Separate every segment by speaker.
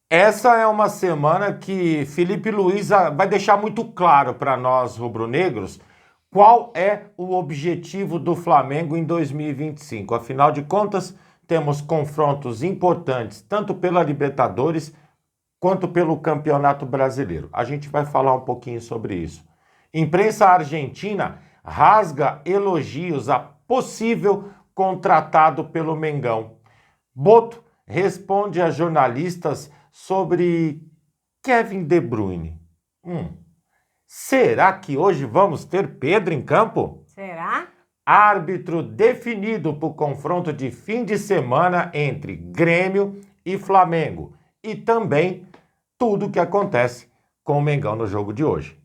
Speaker 1: Essa é uma semana que Felipe Luiz vai deixar muito claro para nós rubro-negros qual é o objetivo do Flamengo em 2025. Afinal de contas, temos confrontos importantes tanto pela Libertadores quanto pelo Campeonato Brasileiro. A gente vai falar um pouquinho sobre isso. Imprensa argentina rasga elogios a possível contratado pelo Mengão. Boto responde a jornalistas sobre Kevin De Bruyne. Será que hoje vamos ter Pedro em campo?
Speaker 2: Será?
Speaker 1: Árbitro definido para o confronto de fim de semana entre Grêmio e Flamengo. E também tudo o que acontece com o Mengão no jogo de hoje.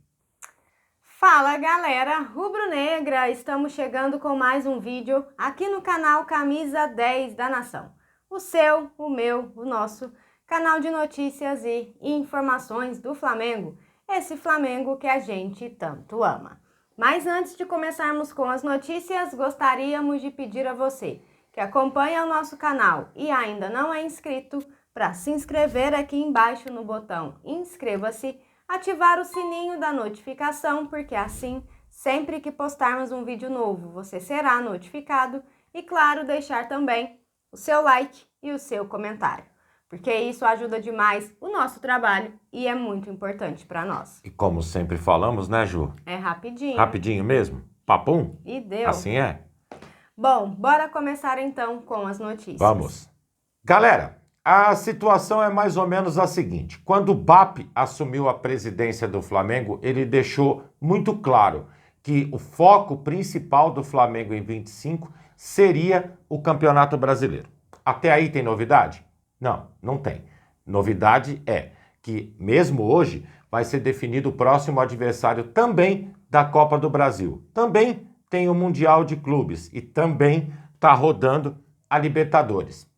Speaker 2: Fala galera rubro-negra, estamos chegando com mais um vídeo aqui no canal Camisa 10 da Nação. O seu, o meu, o nosso canal de notícias e informações do Flamengo. Esse Flamengo que a gente tanto ama. Mas antes de começarmos com as notícias, gostaríamos de pedir a você que acompanha o nosso canal e ainda não é inscrito, para se inscrever aqui embaixo no botão inscreva-se, ativar o sininho da notificação, porque assim, sempre que postarmos um vídeo novo, você será notificado e, claro, deixar também o seu like e o seu comentário, porque isso ajuda demais o nosso trabalho e é muito importante para nós.
Speaker 1: E como sempre falamos, né, Ju?
Speaker 2: É rapidinho.
Speaker 1: Rapidinho mesmo? Papum?
Speaker 2: E deu.
Speaker 1: Assim é?
Speaker 2: Bom, bora começar então com as notícias.
Speaker 1: Vamos. Galera, a situação é mais ou menos a seguinte. Quando o BAP assumiu a presidência do Flamengo, ele deixou muito claro que o foco principal do Flamengo em 25 seria o Campeonato Brasileiro. Até aí tem novidade? Não, não tem. Novidade é que, mesmo hoje, vai ser definido o próximo adversário também da Copa do Brasil. Também tem o Mundial de Clubes e também está rodando a Libertadores.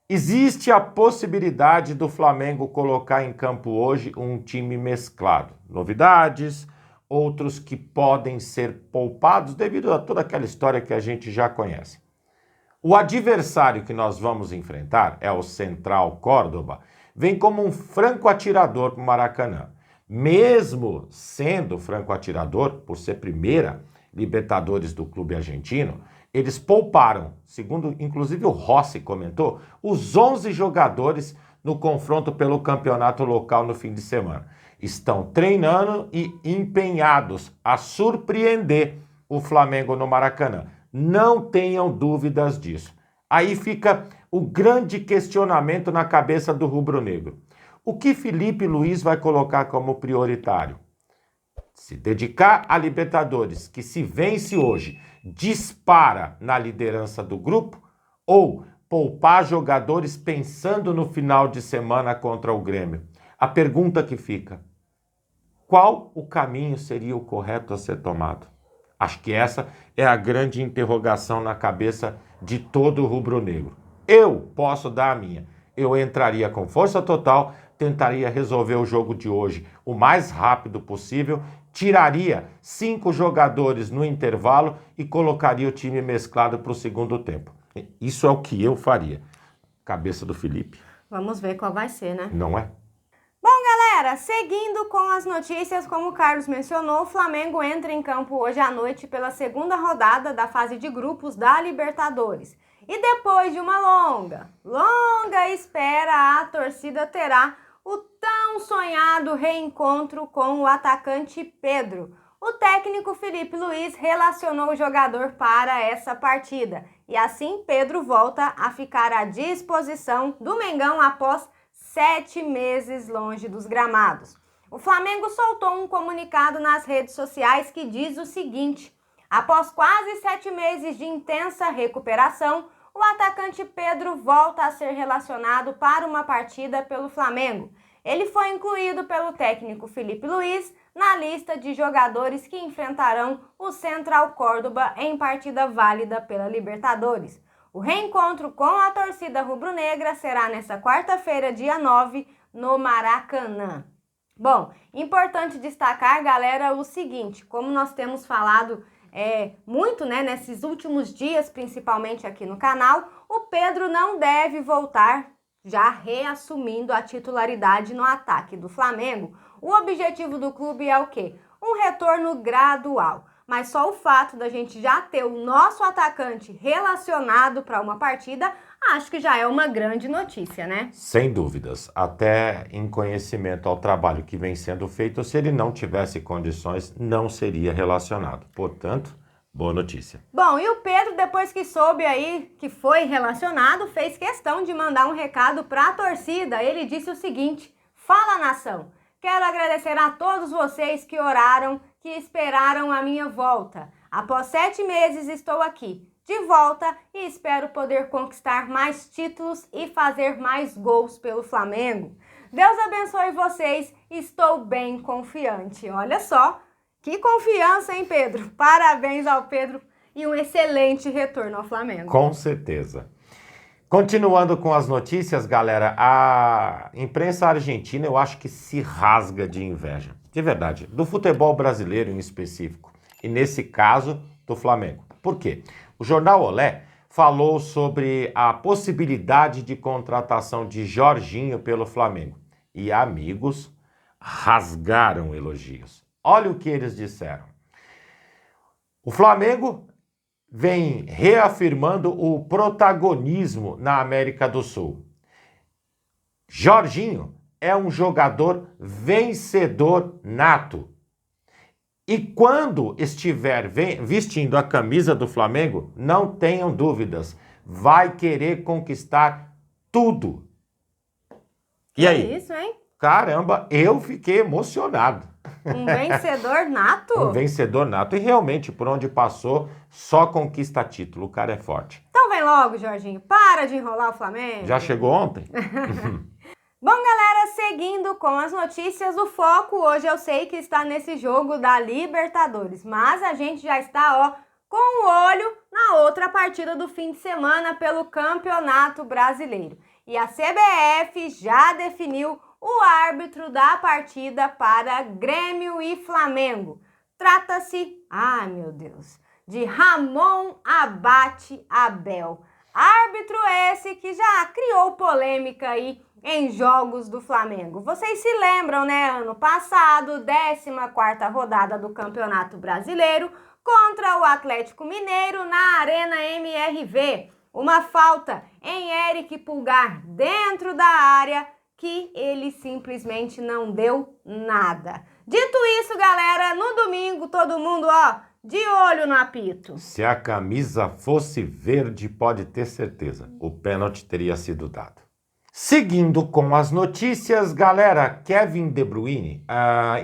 Speaker 1: Existe a possibilidade do Flamengo colocar em campo hoje um time mesclado. Novidades, outros que podem ser poupados devido a toda aquela história que a gente já conhece. O adversário que nós vamos enfrentar é o Central Córdoba, vem como um franco atirador para o Maracanã. Mesmo sendo franco atirador, por ser primeira Libertadores do clube argentino, eles pouparam, segundo inclusive o Rossi comentou, os 11 jogadores no confronto pelo campeonato local no fim de semana. Estão treinando e empenhados a surpreender o Flamengo no Maracanã. Não tenham dúvidas disso. Aí fica o grande questionamento na cabeça do rubro-negro. O que Felipe Luiz vai colocar como prioritário? Se dedicar a Libertadores, que se vence hoje, dispara na liderança do grupo, ou poupar jogadores pensando no final de semana contra o Grêmio? A pergunta que fica: qual o caminho seria o correto a ser tomado? Acho que essa é a grande interrogação na cabeça de todo rubro-negro. Eu posso dar a minha. Eu entraria com força total, tentaria resolver o jogo de hoje o mais rápido possível, tiraria 5 jogadores no intervalo e colocaria o time mesclado para o segundo tempo. Isso é o que eu faria. Cabeça do Felipe.
Speaker 2: Vamos ver qual vai ser, né?
Speaker 1: Não é?
Speaker 2: Bom, galera, seguindo com as notícias, como o Carlos mencionou, o Flamengo entra em campo hoje à noite pela segunda rodada da fase de grupos da Libertadores. E depois de uma longa espera, a torcida terá o tão sonhado reencontro com o atacante Pedro. O técnico Felipe Luiz relacionou o jogador para essa partida. E assim, Pedro volta a ficar à disposição do Mengão após 7 meses longe dos gramados. O Flamengo soltou um comunicado nas redes sociais que diz o seguinte: após quase 7 meses de intensa recuperação, o atacante Pedro volta a ser relacionado para uma partida pelo Flamengo. Ele foi incluído pelo técnico Felipe Luiz na lista de jogadores que enfrentarão o Central Córdoba em partida válida pela Libertadores. O reencontro com a torcida rubro-negra será nesta quarta-feira, dia 9, no Maracanã. Bom, importante destacar, galera, o seguinte: como nós temos falado muito, né, nesses últimos dias, principalmente aqui no canal, o Pedro não deve voltar já reassumindo a titularidade no ataque do Flamengo. O objetivo do clube é o quê? Um retorno gradual. Mas só o fato da gente já ter o nosso atacante relacionado para uma partida, acho que já é uma grande notícia, né?
Speaker 1: Sem dúvidas. Até em conhecimento ao trabalho que vem sendo feito, se ele não tivesse condições, não seria relacionado. Portanto, boa notícia.
Speaker 2: Bom, e o Pedro, depois que soube aí que foi relacionado, fez questão de mandar um recado para a torcida. Ele disse o seguinte: fala, nação! Quero agradecer a todos vocês que oraram, que esperaram a minha volta. Após 7 meses estou aqui, de volta, e espero poder conquistar mais títulos e fazer mais gols pelo Flamengo. Deus abençoe vocês, estou bem confiante. Olha só, que confiança, hein, Pedro? Parabéns ao Pedro e um excelente retorno ao Flamengo.
Speaker 1: Com certeza. Continuando com as notícias, galera, a imprensa argentina eu acho que se rasga de inveja. De verdade, do futebol brasileiro em específico. E nesse caso, do Flamengo. Por quê? O jornal Olé falou sobre a possibilidade de contratação de Jorginho pelo Flamengo. E amigos rasgaram elogios. Olha o que eles disseram. O Flamengo vem reafirmando o protagonismo na América do Sul. Jorginho é um jogador vencedor nato. E quando estiver vestindo a camisa do Flamengo, não tenham dúvidas, vai querer conquistar tudo. E aí?
Speaker 2: É isso, hein?
Speaker 1: Caramba, eu fiquei emocionado.
Speaker 2: Um vencedor nato?
Speaker 1: Um vencedor nato. E realmente, por onde passou, só conquista título. O cara é forte.
Speaker 2: Então vem logo, Jorginho. Para de enrolar o Flamengo.
Speaker 1: Já chegou ontem?
Speaker 2: Bom, galera, seguindo com as notícias, o foco hoje eu sei que está nesse jogo da Libertadores. Mas a gente já está, com o olho na outra partida do fim de semana pelo Campeonato Brasileiro. E a CBF já definiu o árbitro da partida para Grêmio e Flamengo. Trata-se, ai meu Deus, de Ramon Abate Abel. Árbitro esse que já criou polêmica aí em jogos do Flamengo. Vocês se lembram, né? Ano passado, 14ª rodada do Campeonato Brasileiro contra o Atlético Mineiro na Arena MRV. Uma falta em Eric Pulgar dentro da área que ele simplesmente não deu nada. Dito isso, galera, no domingo todo mundo, de olho no apito.
Speaker 1: Se a camisa fosse verde, pode ter certeza, o pênalti teria sido dado. Seguindo com as notícias, galera, Kevin De Bruyne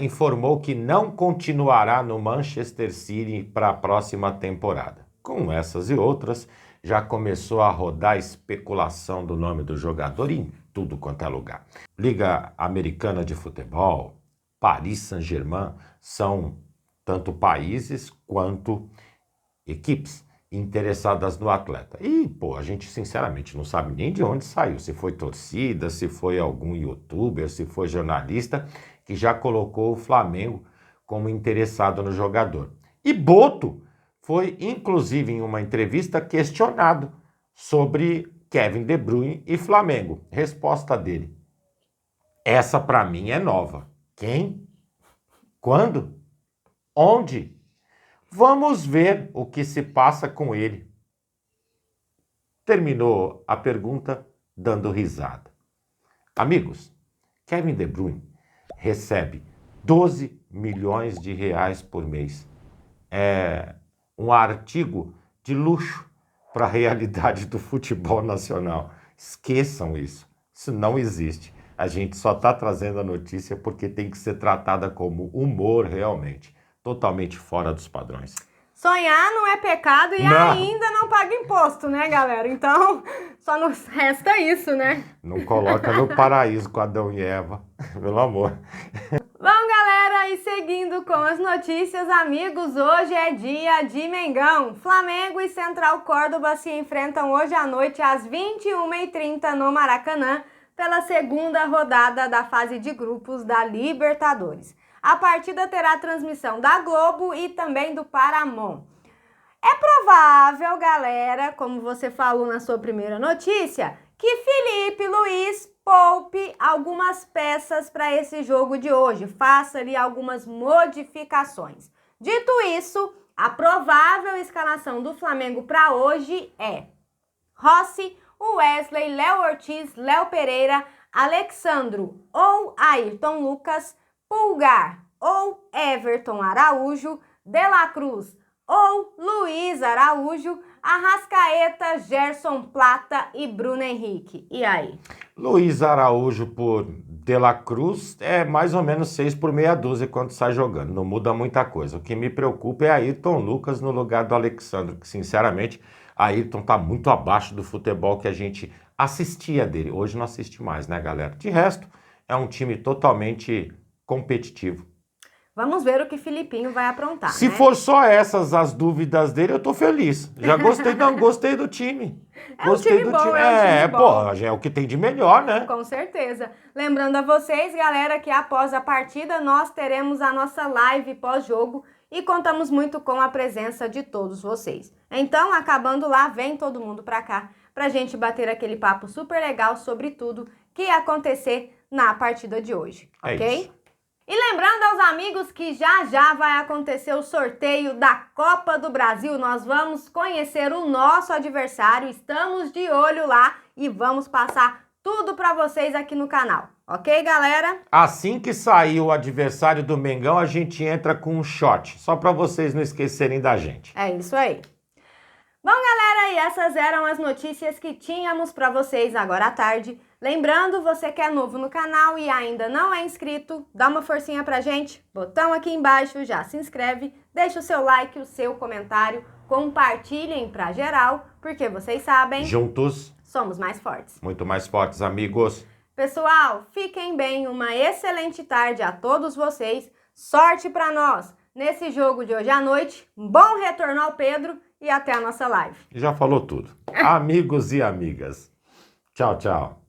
Speaker 1: informou que não continuará no Manchester City para a próxima temporada. Com essas e outras, já começou a rodar a especulação do nome do jogador em tudo quanto é lugar. Liga Americana de Futebol, Paris Saint-Germain, são tanto países quanto equipes interessadas no atleta. E, a gente sinceramente não sabe nem de onde saiu, se foi torcida, se foi algum youtuber, se foi jornalista, que já colocou o Flamengo como interessado no jogador. E Boto foi, inclusive, em uma entrevista, questionado sobre Kevin De Bruyne e Flamengo. Resposta dele: essa para mim é nova. Quem? Quando? Onde? Vamos ver o que se passa com ele. Terminou a pergunta dando risada. Amigos, Kevin De Bruyne recebe 12 milhões de reais por mês. É um artigo de luxo para a realidade do futebol nacional. Esqueçam isso. Isso não existe. A gente só está trazendo a notícia porque tem que ser tratada como humor realmente. Totalmente fora dos padrões.
Speaker 2: Sonhar não é pecado e ainda não paga imposto, né, galera? Então, só nos resta isso, né?
Speaker 1: Não coloca no paraíso com Adão e Eva, pelo amor.
Speaker 2: Bom, galera, e seguindo com as notícias, amigos, hoje é dia de Mengão. Flamengo e Central Córdoba se enfrentam hoje à noite às 21h30 no Maracanã pela segunda rodada da fase de grupos da Libertadores. A partida terá transmissão da Globo e também do Paramount. É provável, galera, como você falou na sua primeira notícia, que Felipe Luiz poupe algumas peças para esse jogo de hoje, faça ali algumas modificações. Dito isso, a provável escalação do Flamengo para hoje é Rossi, Wesley, Léo Ortiz, Léo Pereira, Alexandro ou Ayrton Lucas, Pulgar ou Everton Araújo, De La Cruz ou Luiz Araújo, Arrascaeta, Gerson Plata e Bruno Henrique. E aí?
Speaker 1: Luiz Araújo por De La Cruz é mais ou menos 6 por meia dúzia quando sai jogando, não muda muita coisa. O que me preocupa é Ayrton Lucas no lugar do Alexandro, que sinceramente Ayrton tá muito abaixo do futebol que a gente assistia dele. Hoje não assiste mais, né, galera? De resto, é um time totalmente competitivo.
Speaker 2: Vamos ver o que Filipinho vai aprontar,
Speaker 1: Se
Speaker 2: né?
Speaker 1: for só essas as dúvidas dele, eu tô feliz. Já gostei, não, gostei do time.
Speaker 2: É um time bom, é um time bom.
Speaker 1: Pô, já é o que tem de melhor, né?
Speaker 2: Com certeza. Lembrando a vocês, galera, que após a partida nós teremos a nossa live pós-jogo e contamos muito com a presença de todos vocês. Então, acabando lá, vem todo mundo pra cá pra gente bater aquele papo super legal sobre tudo que ia acontecer na partida de hoje,
Speaker 1: É
Speaker 2: ok?
Speaker 1: isso.
Speaker 2: E lembrando aos amigos que já já vai acontecer o sorteio da Copa do Brasil. Nós vamos conhecer o nosso adversário, estamos de olho lá e vamos passar tudo para vocês aqui no canal. Ok, galera?
Speaker 1: Assim que sair o adversário do Mengão, a gente entra com um shot, só para vocês não esquecerem da gente.
Speaker 2: É isso aí. Bom, galera, e essas eram as notícias que tínhamos para vocês agora à tarde. Lembrando, você que é novo no canal e ainda não é inscrito, dá uma forcinha pra gente, botão aqui embaixo, já se inscreve, deixa o seu like, o seu comentário, compartilhem pra geral, porque vocês sabem,
Speaker 1: Juntos,
Speaker 2: somos mais fortes.
Speaker 1: muito mais fortes, amigos.
Speaker 2: Pessoal, fiquem bem, uma excelente tarde a todos vocês, sorte pra nós nesse jogo de hoje à noite, bom retorno ao Pedro e até a nossa live.
Speaker 1: Já falou tudo. Amigos e amigas. Tchau, tchau.